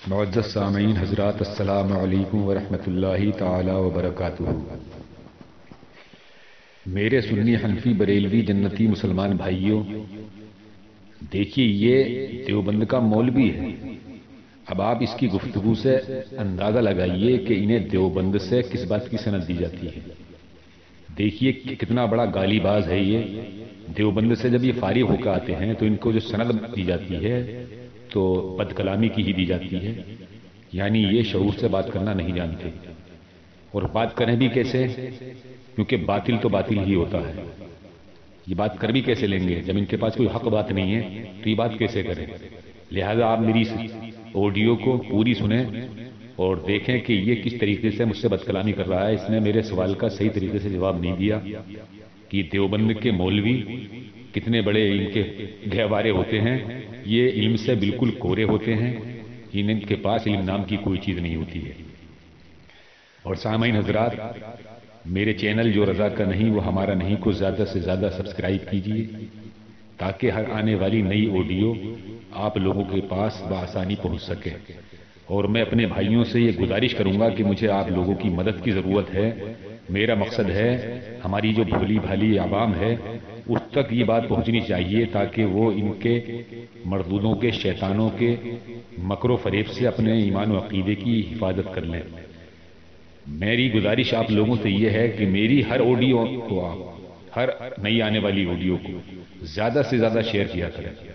मुअज़्ज़ज़ सामीन हज़रात, अस्सलामु अलैकुम व रहमतुल्लाहि ताला व बरकातुहू। मेरे सुन्नी हनफी बरेलवी जन्नती मुसलमान भाइयों, देखिए ये देवबंद का मौलवी है। अब आप इसकी गुफ्तगू से अंदाजा लगाइए कि इन्हें देवबंद से किस बात की सनद दी जाती है। देखिए कितना बड़ा गालीबाज है ये। देवबंद से जब ये फारिग होकर आते हैं तो इनको जो सनद दी जाती है तो बदकलामी की ही दी जाती है, यानी ये शऊर से बात करना नहीं जानते। और बात करें भी कैसे, क्योंकि बातिल तो बातिल ही होता है। ये बात कर भी कैसे लेंगे जब इनके पास कोई हक बात नहीं है, तो ये बात कैसे करें। लिहाजा आप मेरी इस ऑडियो को पूरी सुने और देखें कि ये किस तरीके से मुझसे बदकलामी कर रहा है। इसने मेरे सवाल का सही तरीके से जवाब नहीं दिया कि देवबंद के मौलवी कितने बड़े इनके गहवारे होते हैं। ये इल्म से बिल्कुल कोरे होते हैं, इनके पास इल्म नाम की कोई चीज़ नहीं होती है। और सामाइन हजरात, मेरे चैनल जो रजा का नहीं वो हमारा नहीं को ज़्यादा से ज़्यादा सब्सक्राइब कीजिए, ताकि हर आने वाली नई ऑडियो आप लोगों के पास बआसानी पहुंच सके। और मैं अपने भाइयों से ये गुजारिश करूंगा कि मुझे आप लोगों की मदद की ज़रूरत है। मेरा मकसद है हमारी जो भोली भाली आवाम है उस तक ये बात पहुंचनी चाहिए, ताकि वो इनके मरदूदों के, शैतानों के मकरो फरेब से अपने ईमान व अकीदे की हिफाजत कर लें। मेरी गुजारिश आप लोगों से यह है कि मेरी हर ऑडियो को, आप हर नई आने वाली ऑडियो को ज़्यादा से ज़्यादा शेयर किया करें।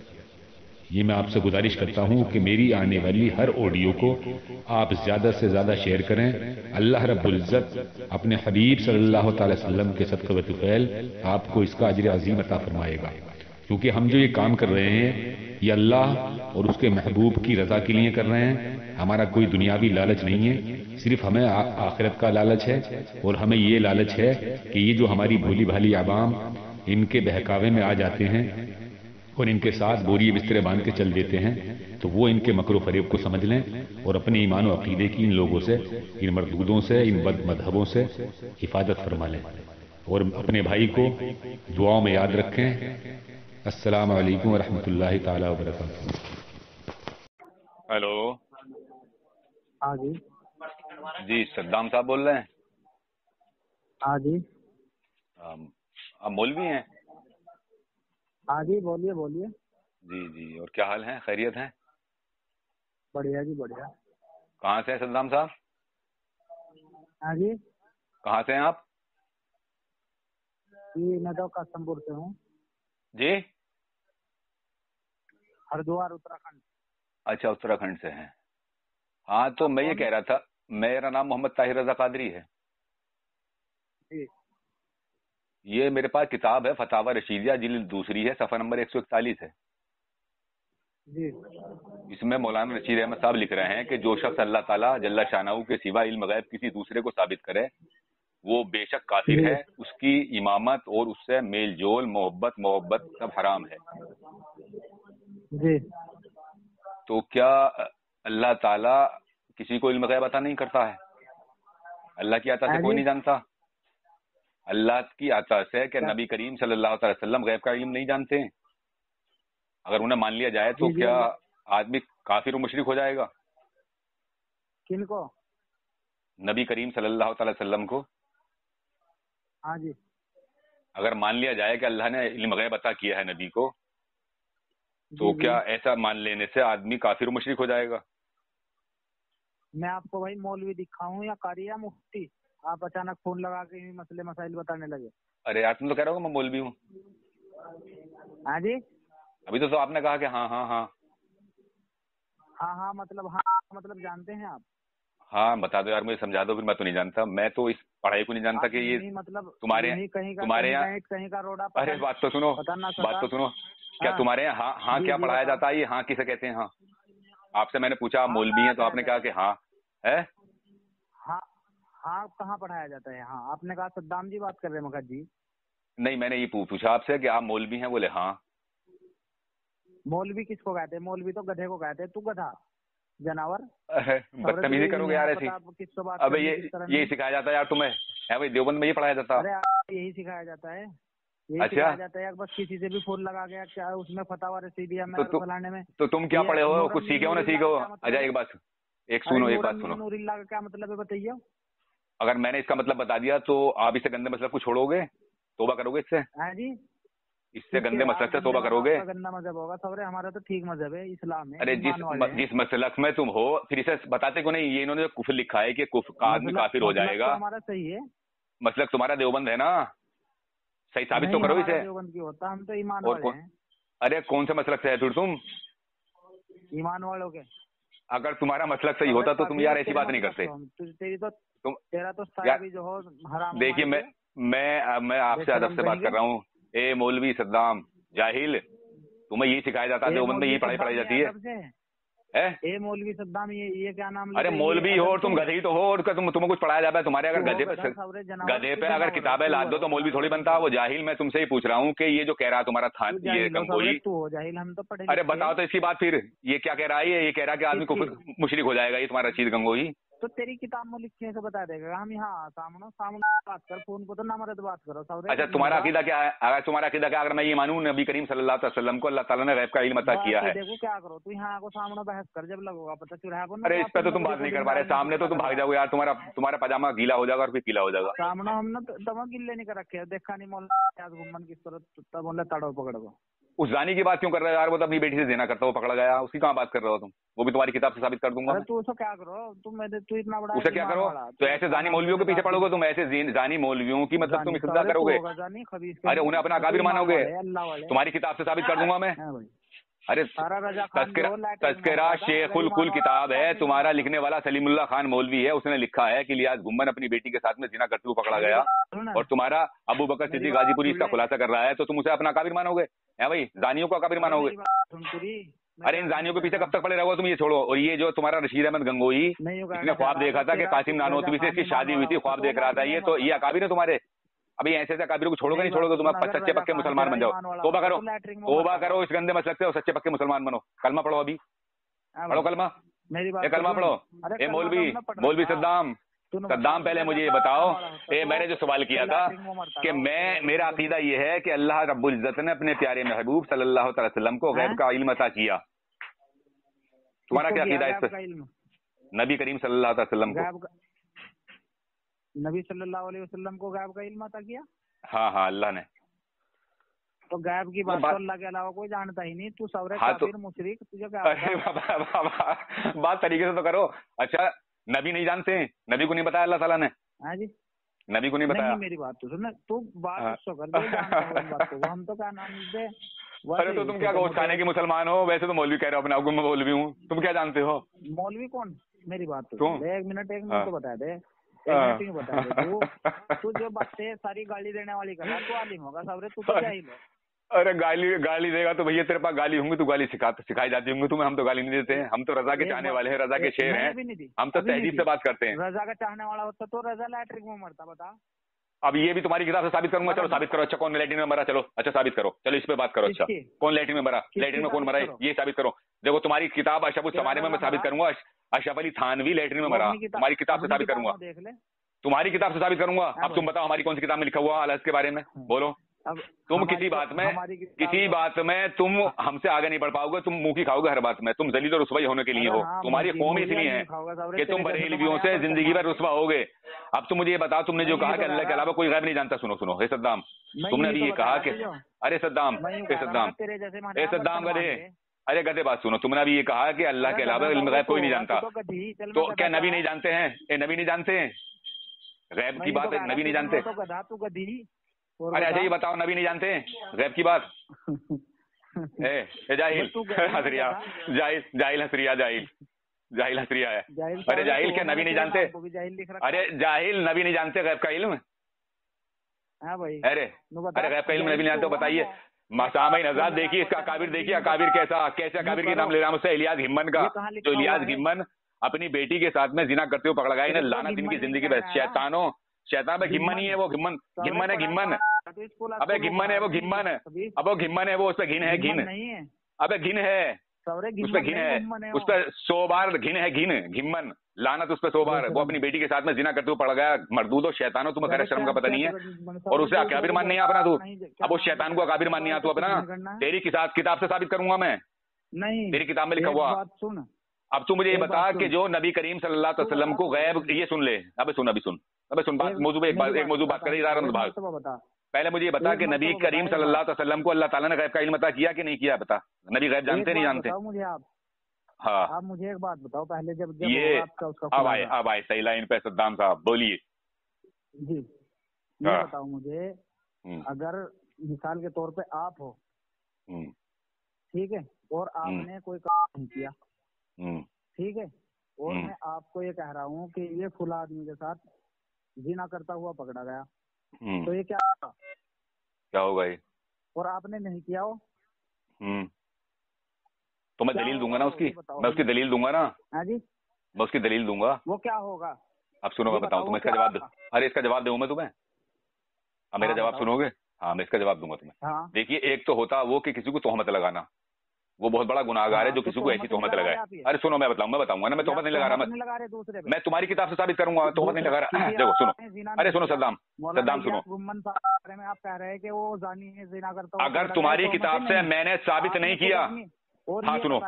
ये मैं आपसे गुजारिश करता हूं कि मेरी आने वाली हर ऑडियो को आप ज़्यादा से ज़्यादा शेयर करें। अल्लाह रब्बुल इज़्ज़त अपने हबीब सल्लल्लाहु अलैहि वसल्लम के सदक़े व तुफ़ैल आपको इसका अजर अज़ीम अता फरमाएगा। क्योंकि हम जो ये काम कर रहे हैं ये अल्लाह और उसके महबूब की रज़ा के लिए कर रहे हैं। हमारा कोई दुनियावी लालच नहीं है, सिर्फ हमें आखिरत का लालच है। और हमें ये लालच है कि ये जो हमारी भोली भाली आवाम इनके बहकावे में आ जाते हैं और इनके साथ बोरिए बिस्तरे बांध के चल देते हैं, तो वो इनके मकरो फरेब को समझ लें और अपने ईमान और अकीदे की इन लोगों से, इन मरदूदों से, इन बद मजहबों से हिफाजत फरमा लें। और अपने भाई को दुआओं में याद रखें। अस्सलाम वालेकुम व रहमतुल्लाहि ताला व बरकातुहू। हेलो। हाँ जी। जी सद्दाम साहब बोल रहे हैं? हाँ जी। आप मौलवी हैं? हाँ जी, बोलिए बोलिए। जी जी, और क्या हाल है? खैरियत है? बढ़िया जी बढ़िया। कहाँ से हैं सद्दाम साहब? हाँ जी, कहाँ से हैं आप? ये मैं तो कसमपुर से हूँ, जी, हरिद्वार उत्तराखंड। अच्छा, उत्तराखंड से हैं। हाँ, तो आप मैं ये कौन? कह रहा था, मेरा नाम मोहम्मद ताहिर रजा कादरी है। जी ये मेरे पास किताब है फतावा रशीदिया, जिल्द दूसरी है, सफ़ा नंबर 141 है। जी इसमें मौलाना रशीद अहमद साहब लिख रहे हैं कि जो शख्स अल्लाह ताला जल्ला शानाहू के सिवा इल्म गैब किसी दूसरे को साबित करे वो बेशक काफिर जी है, उसकी इमामत और उससे मेल जोल, मोहब्बत सब हराम है। जी। तो क्या अल्लाह ताला किसी को इल्म गैब अता नहीं करता है? अल्लाह की अता से हाँ कोई जी। नहीं जानता? अल्लाह की अता से क्या क्या? नबी करीम सल्लल्लाहु अलैहि वसल्लम गैब का इल्म नहीं जानते हैं? अगर उन्हें मान लिया जाए तो जी जी। क्या अल्लाह आदमी काफिर और मुशरिक हो जाएगा? किनको? नबी करीम सल्लल्लाहु अलैहि वसल्लम को हाँ जी। अगर मान लिया जाए कि अल्लाह ने इल्म गैब अता किया है नबी को, तो जी जी। क्या ऐसा मान लेने से आदमी काफिर और मुशरिक हो जाएगा? मैं आपको भाई मौलवी दिखाऊं या कारी या मुफ्ती? आप अचानक फोन लगा के ही मसले मसाइल बताने लगे। अरे यार, तुम तो कह रहे हो मैं मौलवी हूँ। हाँ जी। अभी तो आपने कहा कि हाँ हाँ हाँ। हाँ मतलब जानते हैं आप? हाँ, बता दो यार, मुझे समझा दो, फिर मैं तो नहीं जानता। मैं तो इस पढ़ाई को नहीं जानता आप कि ये यूं ही मतलब तुम्हारे यूं ही कहीं का तुम्हारे कहीं यहाँ। का ईंट कहीं का रोड़ा अरे बात तो सुनो, पता ना बात सका। तो सुनो। क्या हाँ तुम्हारे यहाँ हाँ हाँ जी क्या जी पढ़ाया बताओ। जाता है? ये हाँ किसे कहते हैं? हाँ, आपसे मैंने पूछा आप हाँ मौलवी कहाँ हैं तो पढ़ाया आपने कहा जाता कि है? हाँ है। हाँ हाँ कहाँ पढ़ाया जाता है? हाँ आपने कहा सद्दाम जी बात कर रहे हैं मगध जी। नहीं, मैंने ये पूछा आपसे कि आप मौलवी हैं, बोले हाँ। मौलवी किसको कहते हैं? मौलवी तो गधे को कहते हैं। तू गधा जानवर। अरे, खबरें बदतमीजी तुझे ही करोगे नहीं यार है ऐसी। पता आप किससे बात अबे करनी किस तरह ये नहीं। सिखाया जाता है यार तुम्हें? है भाई, देवबंद में ये पढ़ाया जाता? अरे यही सिखाया जाता है, यही अच्छा, सिखाया जाता है। बस किसी से भी फोन लगा गया क्या उसमें फतावा रसीदिया में तो और फलाने में तुम क्या ये पढ़े हो? मोहर्रम कुछ सीखे हो ना मीलुल्लाह सीखे का हो? क्या अच्छा, मतलब है? एक सुनो, अरे एक बात नूरन सुनो। नूरिल्लाह का क्या मतलब है बताइए। अगर मैंने इसका मतलब बता दिया तो आप इससे गंदे मसलब को छोड़ोगे, तौबा करोगे इससे? हाँ जी, इससे ठीक है गंदे आप मसलब से गंदे तौबा करोगे? आपका गंदा मजहब होगा सवरे, हमारा तो ठीक मजहब है, इस्लाम है, अरे ईमान वाले हैं। जिस मसलक में तुम हो, फिर इसे बताते क्यों नहीं? ये इन्होंने जो कुफ्र लिखा है कि आदमी मसलक काफिर हो मसलक तो जाएगा। हमारा सही है। मसलक तुम्हारा देवबंद है ना, सही साबित तो नहीं करो हमारा इसे। देवबंद की होता, हम तो ईमान और वाले कौन? हैं। अरे कौन से मसलक से है फिर तुम? ईमान वालों के। अगर तुम्हारा मसलक सही सवरे होता तो तुम काफिर यार है ऐसी तेरे बात नहीं मसलक करते तो हम तेरी तो तुम तेरा तो साया यार। भी जो हो हराम देखिए हमारे लिए। मैं आपसे अदब बेशरम से बात कहेंगे। कर रहा हूँ। ए मौलवी सद्दाम जाहिल, तुम्हें यही सिखाया जाता है ए देवबंद में, मौलवी यही पढ़ाई सद्दाम पढ़ाई ये जाती है? अदब से है। हैं? ए मौलवी सद्दाम ये क्या नाम ले अरे रहे, ये मौलवी हो अदब और से तुम है? गधे ही तो हो, और तुम्हें कुछ पढ़ाया जाता है? तुम्हारे अगर तू हो गधे गधा पे सवरे जानवर, गधे तू पे अगर जानवर है, किताबें तू लाद दो तो है, मौलवी थोड़ी जानवर बनता। वो जाहिल, मैं तुमसे ही पूछ रहा हूँ कि ये जो कह रहा है तुम्हारा था तू ये जाहिल हो सवरे, गंगोई। तू हो जाहिल, हम तो पढ़े अरे लिखे बताओ हैं। तो इसकी बात फिर। ये क्या कह रहा है? ये कह रहा है कि आदमी किसकी? मुशरिक हो जाएगा, ये तुम्हारा रशीद गंगोई। तो तेरी किताब में लिखने से बता देगा, हम यहाँ सामने सामने बात कर, फोन पर तो ना मरद बात करो सवरे। अच्छा तुम्हारा अकीदा क्या है? अगर तुम्हारा अकीदा क्या, अगर मैं ये मानूं नबी करीम सल्लल्लाहु अलैहि वसल्लम को अल्लाह ताला ने गैब का इल्म अता किया है। देखो क्या करो, तू यहाँ को सामने बहस कर, जब लगोगा पता चुरा है। अरे इस पे तो तुम बात नहीं कर पा रहे, सामने तो तुम भाग जाओगे यार, तुम्हारा पजामा गीला हो जाएगा और फिर गीला हो जाएगा। सामने हमने तब गिल्ले नहीं कर रखे, देखा नहीं मोल घुमन किस तरह, तब बोले तड़ो पकड़ को। उस जानी की बात क्यों कर रहे हो यार? वो तो अपनी बेटी से जिना करता, वो पकड़ा गया, उसकी कहाँ बात कर रहे हो तुम? वो भी तुम्हारी किताब से साबित कर दूंगा अरे मैं। तू उसको क्या करो, तू इतना बड़ा उसे क्या करो? तो ऐसे जानी मौलवियों के पीछे पड़ोगे तुम? ऐसे जानी मौलवियों की मतलब तुम इस्तेमाल करोगे? अरे उन्हें अपना अकाबिर मानोगे? तुम्हारी किताब से साबित कर दूंगा मैं। अरे तस्करा शेखुल कुल किताब है, तुम्हारा लिखने वाला सलीमुल्लाह खान मौलवी है, उसने लिखा है कि लियाज गुम्मन अपनी बेटी के साथ में जिना करते हुए पकड़ा गया, और तुम्हारा अबू बकर सिद्दीक गाजीपुरी इसका खुलासा कर रहा है, तो तुम उसे अपना अकाबिर मानोगे? है भाई, जानियों को अकाबिर मानोगे? अरे इन जानियों के पीछे कब तक पड़े रहोगे तुम? ये छोड़ो। और ये जो तुम्हारा रशीद अहमद गंगोई, इसने ख्वाब देखा था कि कासिम नानोतवी से इसकी शादी हुई थी, ख्वाब देख रहा था, तो ये अकाबिर है तुम्हारे? अभी ऐसे अकाबिर को छोड़ोगे नहीं छोड़ोगे? तुम सच्चे पक्के मुसलमान बन जाओ, तौबा करो इस गंदे मसलक से और सच्चे पक्के मुसलमान बनो। कलमा पढ़ो, अभी पढ़ो कलमा, ये कलमा पढ़ो। ए मौलवी सद्दाम, पहले मुझे ये बताओ, मैंने जो सवाल किया था कि मेरा अकीदा ये है कि अल्लाह रब्बुल इज्जत ने अपने प्यारे महबूब सल्लल्लाहु अलैहि वसल्लम को गैब का इल्म अता किया। तुम्हारा क्या अकीदा है इस पर? नबी करीम सल्लल्लाहु अलैहि वसल्लम को, नबी सल्लल्लाहु अलैहि वसल्लम को गैब का इल्म अता किया। हाँ अल्लाह ने। तो गैब की बात तो अल्लाह के अलावा कोई जानता ही नहीं। तू सवरे काफिर मुशरिक, तुझे क्या? अरे बाबा बात तरीके से तो करो। अच्छा नबी नहीं जानते? नबी को नहीं बताया अल्लाह ताला ने? हाँ जी, नबी को नहीं बताया? मेरी बात तो सुन, तू बात उसको कर दे, जानता है बात को, हम तो क्या नाम दे। अरे तो तुम क्या गोश्त खाने की मुसलमान हो? वैसे तो मौलवी कह रहे हो अपने आप को, मैं मौलवी हूँ, तुम क्या जानते हो? मौलवी कौन? मेरी बात तो तुम? एक मिनट तो बता दे, बता दे। तू जो बातें सारी गाली देने वाली कर रहा, तू आलिम होगा सवरे, तू तो जाहिल है। अरे गाली देगा तो भैया तेरे पास गाली होंगी, तू गाली सिखाई जाती होंगी तुम्हें। हम तो गाली नहीं देते हैं, हम तो रजा के चाहने वाले हैं, रजा के शेर हैं, हम तो तहजीब से बात करते हैं। रजा का चाहने वाला होता तो रजा लैट्रिन में मरता, बता। अब ये भी तुम्हारी किताब से साबित करूंगा। चलो साबित करो। अच्छा कौन लैट्रिन में मरा? चलो अच्छा साबित करो, चलो इस पे बात करो। अच्छा कौन लैट्रिन में मरा? लैट्रिन में कौन मरा ये साबित करो। देखो तुम्हारी किताब अशफुल समाने में मैं साबित करूंगा, अशरफ अली थानवी लैट्रिन में मरा, तुम्हारी किताब से साबित करूंगा। तुम्हारी किताब से साबित करूंगा। अब तुम बताओ हमारी कौन सी किताब में लिखा हुआ अलग के बारे में? बोलो। तुम किसी बात में तुम हमसे आगे नहीं बढ़ पाओगे, तुम मुंह की खाओगे हर बात में। तुम जलील और रुसवा होने के लिए हो, तुम्हारी कौम इसलिए है कि तुम बरेलवियों से जिंदगी भर रुसवा होगे। अब तुम मुझे ये बताओ, तुमने जो कहा कि अल्लाह के अलावा कोई गैब नहीं जानता, सुनो हे सद्दाम, तुमने अभी ये कहा कि अरे सद्दाम गधे, अरे गधे बात सुनो, तुमने अभी ये कहा कि अल्लाह के अलावा इल्म गैब कोई नहीं जानता, तो क्या नबी नहीं जानते हैं? नबी नहीं जानते हैं गैब की बात? नबी नहीं जानते? अरे अच्छा ये बताओ, नबी नहीं जानते गैब की बात? जाहिल हसरिया, जाहिल हसरिया, जाहिल हसरिया है। अरे जाहिल क्या नबी नहीं जानते? अरे जाहिल नबी नहीं जानते गैब का इल्म? अरे गैब का इल्म नबी नहीं जानते? बताइए सामईन आजाद, देखिए इसका अकाबिर, देखिए अकाबिर कैसे अकाबिर के नाम ले रहा हूँ उससे। इलियास घिम्मन का, जो इलियास घिम्मन अपनी बेटी के साथ में जिना करते हुए पकड़ा गया, इन्हें लानत इनकी जिंदगी में। शैतान में घिम्मन ही है वो, घिम्मन है घिम्मन। अबे घिम्मन है वो, घिम्मन है, अब वो घिम्मन है वो, उस पर घिन है, घिन। अबे घिन है उस पर, घिन है उस पर 100 बार घिन है, घिम्मन, लानत उस पर 100 बार। वो अपनी बेटी के साथ में जिना करते हुए पड़ गया। मर्दूद हो, शैतान हो, तुम्हें खैर शर्म का पता नहीं है, और उसे अकाबिर मान नहीं अपना तू। अब उस शैतान को अकाबिर मान नहीं तू अपना। तेरी किताब से साबित करूंगा मैं, नहीं तेरी किताब में लिखा हुआ। सुन, अब तू मुझे ये बता कि जो नबी करीम सल्लल्लाहु अलैहि वसल्लम को गैब, ये सुन ले, अबे सुन बात, मौजू पे एक मौजू बात कर रही भाग। पहले मुझे ये बता कि नबी करीम सल्लल्लाहु अलैहि वसल्लम को अल्लाह ताला ने गैब का इल्म अता किया कि नहीं किया? बता, नबी गैब जानते नहीं जानते? मुझे आप, हाँ आप मुझे एक बात बताओ पहले, जब ये आपका उसका अब आए सही लाइन पे सद्दाम साहब, बोलिए जी। ये बताओ मुझे, अगर मिसाल के तौर पे आप हो, ठीक है, और आपने कोई काम नहीं किया, ठीक है, और मैं आपको ये कह रहा हूँ कि ये फुला आदमी के साथ जिना करता हुआ पकड़ा गया, तो ये क्या होगा ये? और आपने नहीं किया हो, तो मैं दलील दूंगा ना उसकी, मैं उसकी दलील दूंगा ना। हाँ जी, मैं उसकी दलील दूंगा। वो क्या होगा? अब सुनो, मैं बताऊं तुम्हें, इसका जवाब दो। अरे इसका जवाब दूं मैं तुम्हें? अब मेरा जवाब सुनोगे? हाँ, मैं इसका जवाब दूंगा तुम्हें। देखिए, एक तो होता वो कि किसी को तोहमत लगाना, वो बहुत बड़ा गुनाहगार है जो किसी को ऐसी तोहमत लगाए। अरे सुनो, मैं बताऊंगा ना, मैं तोहमत नहीं लगा रहा, मैं तुम्हारी किताब से साबित करूंगा, तोहमत नहीं लगा रहा। देखो सुनो, अरे सुनो सद्दाम सुनो, आप कह रहे हैं कि वो जानी है, जिना करता, अगर तुम्हारी किताब से मैंने साबित नहीं किया, हाँ सुनो,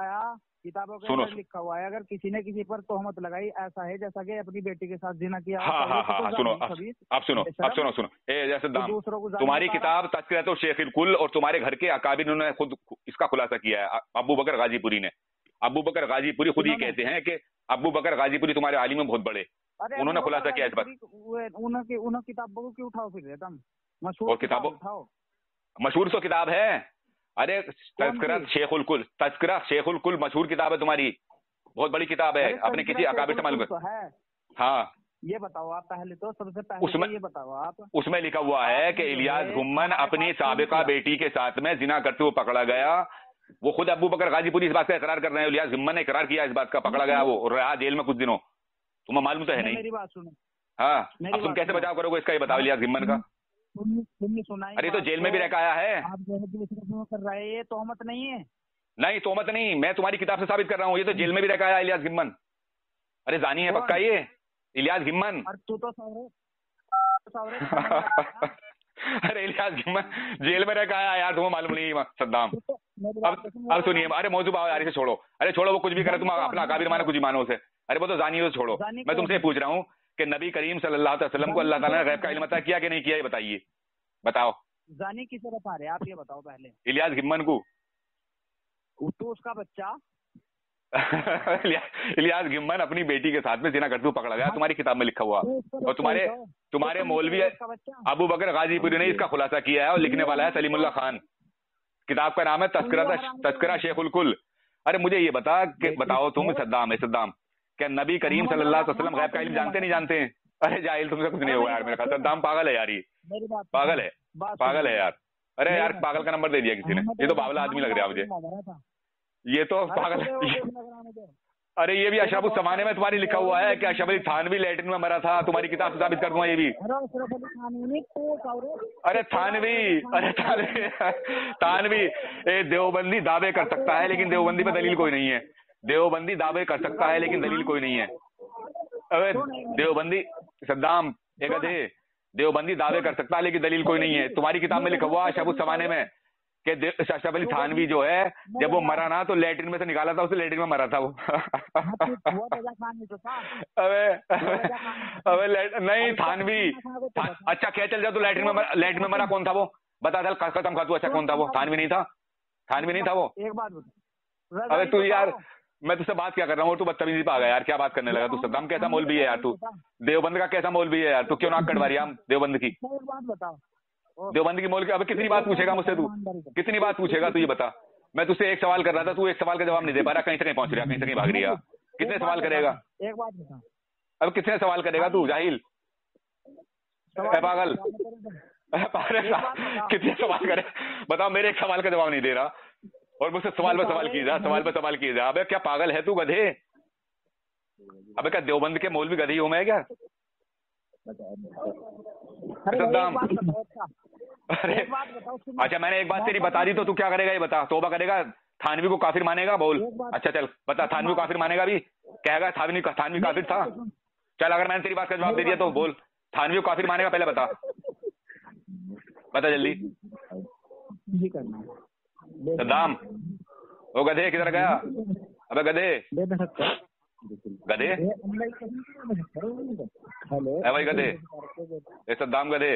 किताबों के अंदर लिखा हुआ है, अगर किसी ने किसी पर तोहमत लगाई, ऐसा है जैसा कि अपनी बेटी के साथ जिना किया। हाँ, सुनो, अब सुनो, जैसे तुम्हारी किताब तज़किरतुल शेखिल कुल और तुम्हारे घर के अकाबिर ने खुद इसका खुलासा किया है। अबू बकर गाजीपुरी ने, अबू बकर गाजीपुरी खुद ही कहते हैं कि अबू बकर गाजीपुरी तुम्हारे आलिम में बहुत बड़े, उन्होंने खुलासा किया इस पर। उन किताबों की उठाओ फिर, और किताबों, मशहूर तो किताब है, अरे तज़किरा शेखुल कुल मशहूर किताब है तुम्हारी, बहुत बड़ी किताब है, अपने किसी अकाबिर से मालूम है। हाँ, ये बताओ आप पहले, तो सबसे पहले उसमें ये बताओ आप, उसमें लिखा हुआ है कि इलियास घुम्मन अपनी साबिका बेटी के साथ में जिना करते हुए पकड़ा गया। वो खुद अबू बकर गाजीपुरी इस बात का इकरार कर रहे हैं, इलियास घुम्मन ने इकरार किया इस बात का, पकड़ा गया वो और रहा जेल में कुछ दिनों। तुम्हें मालूम तो है नहीं? मेरी बात सुनो। हाँ, अब तुम कैसे बचाव करोगे इसका, ये बताओ इलियास घुम्मन का। अरे तो जेल में भी रह आया है। आप जो दूसरे कर रहे हैं, ये तोहमत नहीं है। नहीं, तोहमत नहीं, मैं तुम्हारी किताब से साबित कर रहा हूँ, ये तो जेल में भी रह आया इलियास घुम्मन। अरे जानी है पक्का ये इलियास घुम्मन। तू तो अरे इलियास घुम्मन जेल में रह आया यार, तुम्हें मालूम नहीं सद्दाम। अब सुनिए, अरे मौजू बाबा यार, इसे छोड़ो, अरे छोड़ो, वो कुछ भी करे, तुम अपना अकाबिर मानो, कुछ ही मानो उसे। अरे वो तो जानी हो, छोड़ो। मैं तुमसे पूछ रहा हूँ कि नबी करीम सल्लल्लाहु अलैहि वसल्लम को अल्लाह ताला ने गैब का इल्म अता किया कि नहीं किया, ये बताइए, बताओ। जानी किसे बता रहे, आप ये बताओ पहले। इलियास घुम्मन को। तो उसका बच्चा इलियास घुम्मन अपनी बेटी के साथ में जिना करते हुए पकड़ा गया, तुम्हारी किताब में लिखा हुआ, और तुम्हारे मौलवी अबू बकर गाजीपुरी ने इसका खुलासा किया है, और लिखने वाला है सलीमुल्लाह खान। किताब का नाम है तज़किरा शेखुल कुल। अरे मुझे ये बताओ तुम सद्दाम क्या नबी करीम सल्लल्लाहु अलैहि वसल्लम गैब का इल्म जानते नहीं जानते हैं? अरे जाहिल, तुमसे कुछ नहीं होगा यार, मेरे ख्याल सद्दाम पागल है यार, ये पागल है यार। अरे यार, पागल का नंबर दे दिया किसी ने, ये तो बावला आदमी लग रहा है मुझे, ये तो पागल। अरे ये भी अशरफ ज़माने में तुम्हारी लिखा हुआ है कि अशरफ अली थानवी लैट्रिन में मरा था, तुम्हारी किताब से साबित कर दूंगा ये भी। अरे थानवी देवबंदी दावे कर सकता है, लेकिन देवबंदी पे दलील कोई नहीं है। देवबंदी दावे कर सकता है लेकिन दलील कोई नहीं है। अरे देवबंदी सद्दाम एक गधे, देवबंदी दावे कर सकता है लेकिन दलील कोई नहीं है। तुम्हारी किताब में लिखा हुआ अशरफ ज़माने में कि अशरफ अली थानवी जो है, जब वो मरा ना तो लैट्रिन में से निकाला था, उसे लैट्रिन में मरा था वो। अबे नहीं, थानवी अच्छा क्या, चल जाओ, तो लैट्रिन में मरा कौन था वो, बता दल खत्म खा तू। अच्छा कौन था वो? थानवी नहीं था वो। एक बात अबे तू यार, मैं तुझसे बात क्या कर रहा हूँ, तू बदतमीजी पे आ गया यार, क्या बात करने लगा तू? सद्दाम कैसा मौलवी है यार तू? देवबंद का कैसा मौलवी है यार तू? क्यों नाक कटवा रही है देवबंद की? देवबंद की मौलवी। अब कितनी बात पूछेगा मुझसे तू, कितनी बात पूछेगा तू? ये बता, मैं तुझसे एक सवाल कर रहा था, तू एक सवाल का जवाब नहीं दे पा रहा, कहीं से कहीं पहुंच रहा, कहीं से कहीं भाग रही है। कितने सवाल करेगा? एक बात बता, अब कितने सवाल करेगा तू जाहिल पागल? कितने सवाल करे बताओ, मेरे एक सवाल का जवाब नहीं दे रहा और मुझसे सवाल पे सवाल किए जा, सवाल पे सवाल किए जा। अबे क्या पागल है तू गधे? अबे क्या देवबंद के मौलवी गधी हूं मैं क्या? सद्दाम, अरे अच्छा मैंने एक बात तेरी बता दी तो तू क्या करेगा ये बता? तौबा करेगा? थानवी को काफिर मानेगा? बोल। अच्छा चल बता, थानवी को काफिर मानेगा भी? कहेगा थानवी काफिर था? चल अगर मैंने तेरी बात का जवाब दे दिया तो बोल, थानवी को काफिर मानेगा? पहले बता, बता जल्दी। सद्दाम, वो गधे किधर गया? अबे गधे, गधे है भाई, गधे, ये सद्दाम गधे,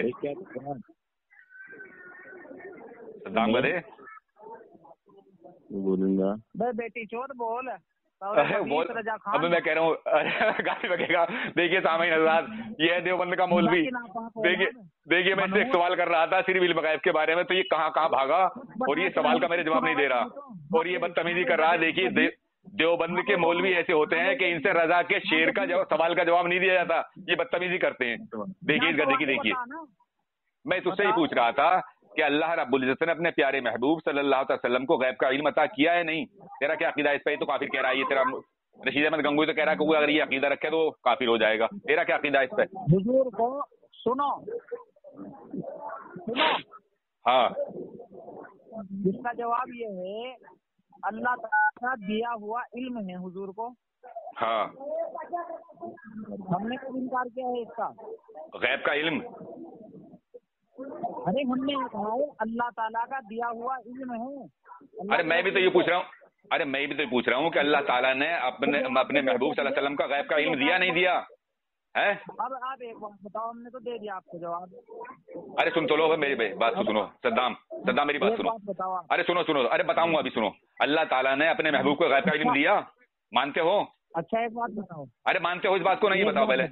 सद्दाम गधे बोलूंगा बेटी चोर बोल। बोल। अबे मैं कह रहा हूँ गाली बकेगा। देखिए सामईन हज़रात, ये है देवबंद का मौलवी। देखिए मैं इससे एक सवाल कर रहा था सिर्फ इल्म गैब के बारे में, तो ये कहाँ कहाँ भागा और ये सवाल का मेरे जवाब नहीं दे रहा और ये बदतमीजी कर रहा है। देखिए देवबंद के मौलवी ऐसे होते हैं कि इनसे रजा के शेर का सवाल का जवाब नहीं दिया जाता, ये बदतमीजी करते हैं। देखिए इस गधे की, देखिए मैं तुझसे ही पूछ रहा था कि अल्लाह रब्बुल इज्जत ने अपने प्यारे महबूब सल्लल्लाहु अलैहि वसल्लम को गैब का इल्म अता किया है नहीं? तेरा क्या अकीदा इस पे? तो काफिर कह रहा है ये तेरा। रशीद अहमद गंगोई तो कह रहा है कि अगर ये अकीदा रखे तो काफिर हो जाएगा। तेरा क्या अकीदा इस पे? हुजूर को सुनो हाँ, इसका जवाब ये है अल्लाह ताला का दिया हुआ इल्म है हुजूर को। हाँ, हमने कब इनकार किया है इसका? गैब का इल्म, अरे हमने कहा है अल्लाह ताला का दिया हुआ इल्म है। अरे मैं भी तो ये पूछ रहा हूँ, अरे मैं भी तो ये पूछ रहा हूँ कि अल्लाह ताला ने अपने महबूब सल्लल्लाहु अलैहि वसल्लम का गैब का इल्म दिया नहीं दिया है? अब आप एक बात बताओ, हमने तो दे दिया आपको जवाब। अरे सुन तो लो मेरी बात तो सुनो, सद्दाम मेरी बात सुनो। अरे सुनो, अरे बताऊंगा अभी, सुनो। अल्लाह ताला ने अपने महबूब को गैब का इल्म दिया, मानते हो? अच्छा एक बात बताओ। अरे मानते हो इस बात को? नहीं बताओ पहले,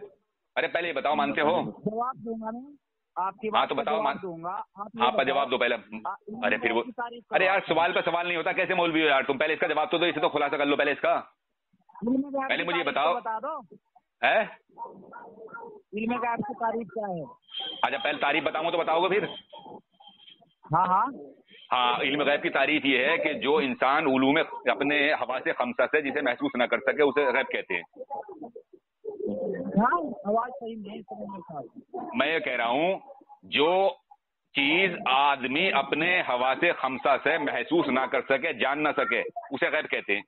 अरे पहले ये बताओ मानते हो? जवाब दूंगा मैं आपकी बात। हाँ तो बताओ, दूंगा। हाँ पर जवाब दो पहले। अरे फिर वो, अरे यार सवाल पे सवाल नहीं होता, कैसे मौलवी हो यार तुम? पहले इसका जवाब तो दो, इसे तो खुलासा कर लो पहले इसका। पहले मुझे बताओ, बता दो है इल्म गैब की तारीफ क्या है? अच्छा पहले तारीफ बताऊंगा तो बताओगे फिर? हाँ, इल्म गैब की तारीफ ये है कि जो इंसान उलूम अपने हवा से खमसा से जिसे महसूस ना कर सके उसे गैब कहते हैं। आवाज सही नहीं। मैं ये कह रहा हूँ जो चीज आदमी अपने हवा से खमसा से महसूस ना कर सके, जान ना सके, उसे गैब कहते हैं।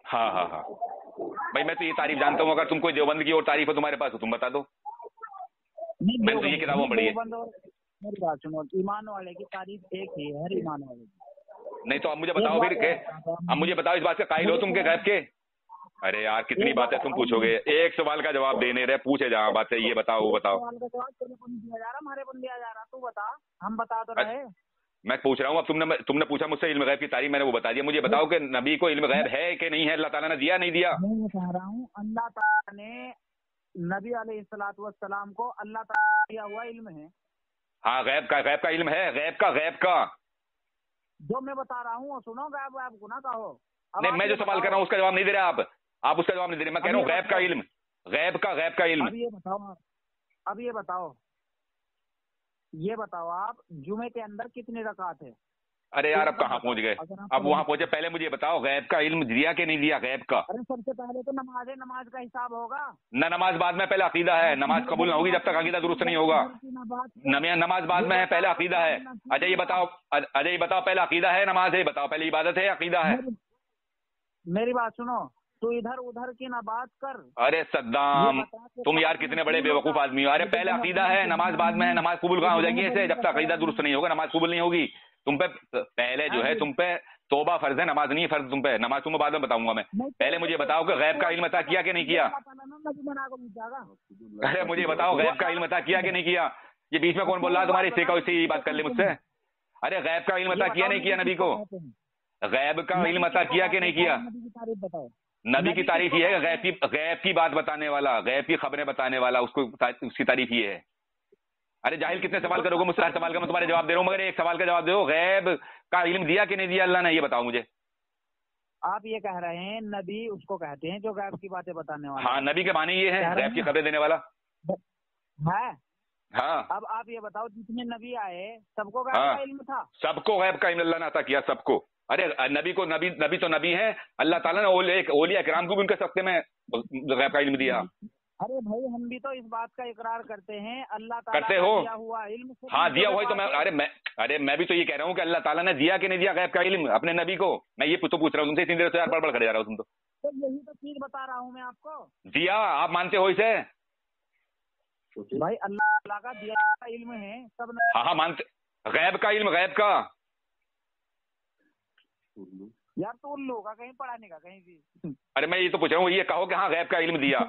हाँ भाई मैं तो ये तारीफ जानता हूँ। अगर तुम कोई देवबंद की और तारीफ है तुम्हारे पास तो तुम बता दो। मैंने तो ये किताबों पढ़ी है। मेरी बात सुनो, ईमान वाले की तारीफ एक ही है, हर ईमान वाले की। नहीं तो अब मुझे बताओ फिर के, अब मुझे बताओ इस बात से कायल हो तुम के गैब के? अरे यार कितनी बातें तुम पूछोगे, एक सवाल का जवाब देने रहे, पूछे जहाँ बात है, ये बताओ वो बताओ। सवाल का जवाब तेरे को नहीं दिया जा रहा, हमारे को दिया जा रहा, तू बता, हम बता तो रहे। मैं पूछ रहा हूँ, अब तुमने पूछा मुझसे इल्म गैब की तारीफ, मैंने वो बता दिया। मुझे बताओ कि नबी को इल्म गैब है कि नहीं है? अल्लाह ताला ने दिया नहीं दिया? मैं कह रहा हूँ अल्लाह ताला ने नबी अलैहिस्सलातु वस्सलाम को अल्लाह ताला दिया हुआ इल्म है। हाँ गैब का इल्म है, गैब का जो मैं बता रहा हूँ सुनो, गैब को ना कहो। नहीं, मैं जो सवाल कर रहा हूँ उसका जवाब नहीं दे रहे आप उसका जवाब नहीं दे रहे। मैं कह रहा हूँ गैब का इल्म, गैब का इल्म। अब ये बताओ आप जुमे के अंदर कितनी रकात है? अरे यार अब कहाँ पहुंच गए, अब वहाँ पहुंचे। पहले मुझे बताओ गैब का इल्म दिया कि नहीं दिया गैब का? अरे सबसे पहले तो नमाज है, नमाज का हिसाब होगा ना। नमाज बाद में, पहले अकीदा है। नमाज कबूल ना होगी जब तक अकीदा दुरुस्त नहीं होगा। नमाज बाद में है, पहले अकीदा है। अच्छा ये बताओ पहले अकीदा है नमाज है? बताओ पहले इबादत है अकीदा है? मेरी बात सुनो, तू इधर उधर की ना बात कर। अरे सद्दाम तुम यार कितने बड़े बेवकूफ आदमी हो। अरे पहले अकीदा है, नमाज बाद में है। नमाज कबूल कहाँ हो जाएगी ऐसे? जब तक अकीदा दुरुस्त नहीं होगा नमाज कबूल नहीं होगी। तुम पे पहले जो है, तुम पे तौबा फर्ज है, नमाज नहीं फर्ज तुम पे। नमाज तुम्हें बाद में बताऊंगा मैं। पहले मुझे बताओ कि गैब का इल्म अता किया कि नहीं किया? अरे मुझे बताओ गैब का इल्म अता किया कि नहीं किया? ये बीच में कौन बोल रहा है तुम्हारे? इससे कोई बात कर ले मुझसे। अरे गैब का इल्म अता किया नहीं किया नबी को? गैब का इल्म अता किया कि नहीं किया? नबी की तारीफ ये है, गैब की बात बताने वाला, गैब की खबरें बताने वाला, उसकी तारीफ ये है। अरे जाहिल कितने सवाल करोगे मुझसे? हर सवाल का मैं तुम्हारे जवाब दे रहा हूँ, मगर एक सवाल का जवाब दो। गैब का इल्म दिया कि नहीं दिया अल्लाह ने, ये बताओ मुझे। आप ये कह रहे हैं नबी उसको कहते हैं जो गैब की बातें बताने वाला। हाँ नबी के माने ये है, गैब की खबरें देने वाला है। हाँ अब आप ये बताओ जितने नबी आए सबको गैब का इल्म था? सबको गैब का इल्म अल्लाह ने अता किया, सबको। अरे नबी को नबी तो नबी है, अल्लाह ताला ने औलिया किराम को भी उनके सख्ते में गैब का इल्म दिया। अरे भाई हम भी तो इस बात का इकरार करते हैं अल्लाह ताला करते हो? दिया हुआ इल्म। हाँ दिया हुआ तो मैं भी तो ये कह रहा हूँ कि अल्लाह ताला ने दिया कि नहीं दिया गैब का इल्म अपने नबी को? मैं ये तो पूछ रहा हूँ तुमसे, इतनी देर से यार बड़बड़ करे जा रहा हूँ तुम तो। यही तो चीज बता रहा हूँ मैं आपको। दिया, आप मानते हो इसे? भाई अल्लाह ताला का दिया हुआ इल्म है सब। हाँ मानते। गैब का इल्म, गैब का यार तू उल्लू का कहीं पढ़ाने का कहीं भी। अरे मैं ये तो पूछ रहा हूँ, ये कहो कि हाँ गैब का इल्म दिया।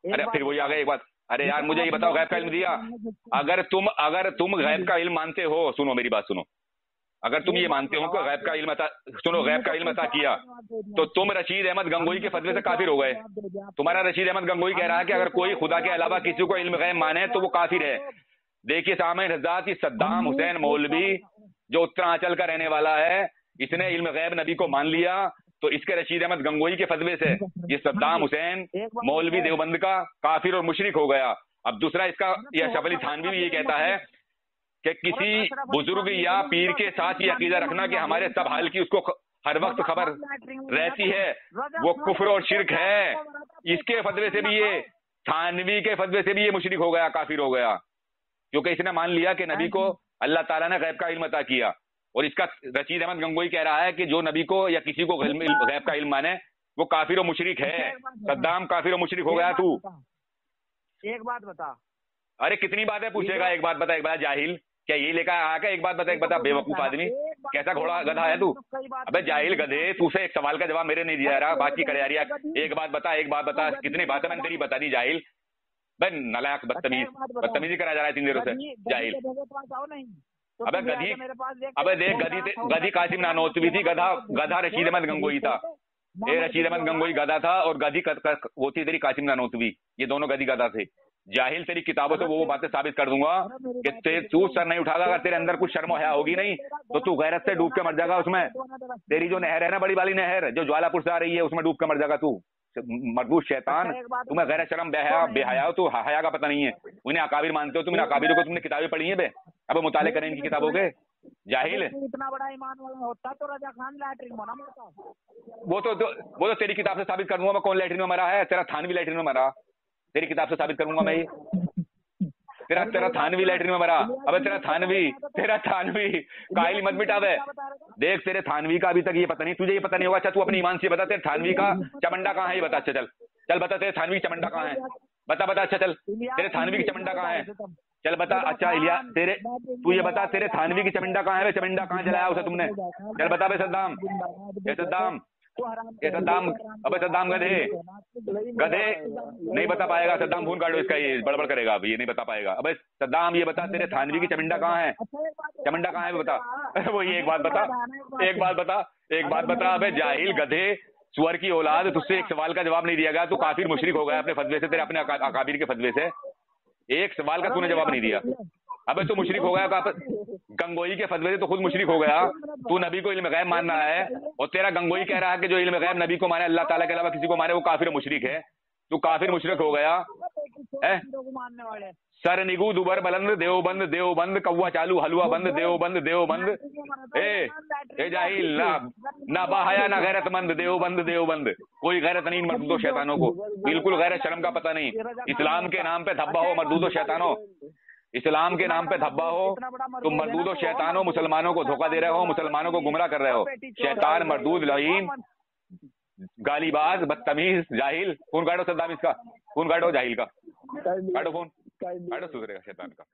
अरे फिर वही आ गए एक बात। अरे यार मुझे ये बताओ गैब का इल्म दिया। अगर तुम गैब का इल्म मानते हो, सुनो मेरी बात सुनो, अगर तुम ये मानते हो कि गैब का इल्म अता, सुनो, गैब का इल्म अता किया, तो तुम रशीद अहमद गंगोई के फतवे से काफिर हो गए। तुम्हारा रशीद अहमद गंगोई कह रहा है कि अगर कोई खुदा के अलावा किसी को इल्म गैब माने तो वो काफिर है। देखिए सामईन हज़रात, सद्दाम हुसैन मौलवी जो उत्तरांचल का रहने वाला है, इसने इल्म गैब नबी को मान लिया, तो इसके रशीद अहमद गंगोई के फतवे से ये सद्दाम हुसैन मौलवी देवबंद का काफिर और मुशरिक हो गया। अब दूसरा इसका यह अशरफ अली थानवी भी ये कहता है कि किसी बुजुर्ग या पीर के साथ ये अकीदा रखना कि हमारे सब हाल की उसको हर वक्त खबर रहती है, वो कुफ्र और शिरक है। इसके फतवे से भी ये, थानवी के फतवे से भी ये मुशरिक हो गया, काफिर हो गया, क्योंकि इसने मान लिया कि नबी को अल्लाह ताला ने गैब का इल्म अता किया। और इसका रशीद अहमद गंगोई कह रहा है कि जो नबी को या किसी को गैब का इल्म माने वो काफिर और मुशरिक है। सद्दाम काफिर और मुशरिक हो गया तू। एक बात बता। अरे कितनी बातें पूछेगा, एक बात बता, एक बात जाहिल, क्या ये लेकर आया क्या? एक बात बता, एक बता, बेवकूफ आदमी, कैसा घोड़ा गधा है तू? अबे जाहिल गधे, तू से एक सवाल का जवाब मेरे नहीं दिया रहा, बाकी करे यार। एक बात बता, एक बात बता, कितनी बातें मैंने तेरी बता दी जाहिल। भाई नलायक, बदतमीजी करा जा रहा है 3 देरों से, जाहिल। अबे गधी, अबे देख गधी कासिम नानोतवी थी, गधा रशीद अहमद गंगोई था। ये रशीद अहमद गंगोई गधा था और गधी वो थी तेरी कासिम नानोतवी, ये दोनों गधी गधा थे। जाहिल, तेरी किताबों से वो बातें साबित कर दूंगा कि तू सर नहीं उठागा। अगर तेरे अंदर कुछ शर्म हया होगी नहीं तो तू गैरत से डूब के मर जाएगा उसमें। तेरी जो नहर है ना, बड़ी वाली नहर जो ज्वालापुर से आ रही है, उसमें डूब के मर जाएगा तू, मरबूत शैतान। तुम्हें गैर शर्म बेहया हो, तू हया का पता नहीं है। उन्हें अकाबिर मानते हो तुम, इन अकाबिरों को तुमने किताबें पढ़ी है बे? अब मुताले करें इनकी किताबों के, जाहिल। इतना बड़ा ईमान वाला होता तो रजा खान लैट्रिन में ना मरता। वो तो तेरी किताब से साबित कर दूंगा मैं कौन लैट्रिन में मरा है। तेरा थानवी लैट्रिन में मरा, तेरी किताब से साबित करूंगा मैं ये। तेरा थानवी लैट्रिन में मरा। अबे तेरा थानवी काहिल मत मिटावे। देख तेरे थानवी का अभी तक ये पता नहीं, तुझे ये पता नहीं होगा। अच्छा तू अपनी ईमान से बता, तेरे थानवी का चमंडा कहाँ है ये बता। अच्छा चल बता, तेरे थानवी की चमंडा कहाँ है, बता। अच्छा चल, तेरे थानवी की चमंडा कहाँ है, चल बता। अच्छा इलिया, तू ये बता, तेरे थानवी की चमंडा कहाँ है? चमंडा कहाँ जलाया उसे तुमने? चल बता बे सद्दाम, सद्दाम। अबे सद्दाम गधे नहीं बता पाएगा। सद्दाम फोन काटो इसका, ये बड़बड़ करेगा, अब ये नहीं बता पाएगा। अबे सद्दाम ये बता, तेरे थानवी की चमंडा कहाँ है? चमंडा कहाँ है बता। वो ये एक बात बता। अबे जाहिल गधे, सुअर की औलाद, तुझसे एक सवाल का जवाब नहीं दिया गया, तू काफिर मुशरिक हो गया अपने फतवे से, तेरे अपने अकाबिर के फतवे से। एक सवाल का तूने जवाब नहीं दिया। अबे तू मुशरिक हो गया, गंगोई के फतवे से तो खुद मुशरिक हो गया। तू नबी को इल्म गैब मान रहा है और तेरा गंगोई कह रहा है कि जो इल्म गैब नबी को माने, अल्लाह ताला के अलावा किसी को माने, वो काफिर मुशरिक है। तू काफिर मुशरिक हो गया है। सर निगू दुबर बुलंद देवबंद कौवा चालू हलवा बंद देवबंद। ए जाहिल, ना बाहया ना गैरतमंद, देवबंद। कोई गैरत नहीं मर्दूदो शैतानों को, बिल्कुल गैरत शर्म का पता नहीं। इस्लाम के नाम पे धब्बा हो मर्दूदो शैतानों, इस्लाम के नाम पे धब्बा हो तुम मर्दूदो शैतानों। मुसलमानों को धोखा दे रहे हो, मुसलमानों को गुमराह कर रहे हो। शैतान, मर्दूद, लईन, गालीबाज, बदतमीज, जाहिल। फोन काटो सद्दाम इसका, फोन काटो जाहिल का, काटो फोन, काटो सुधरेगा शैतान का।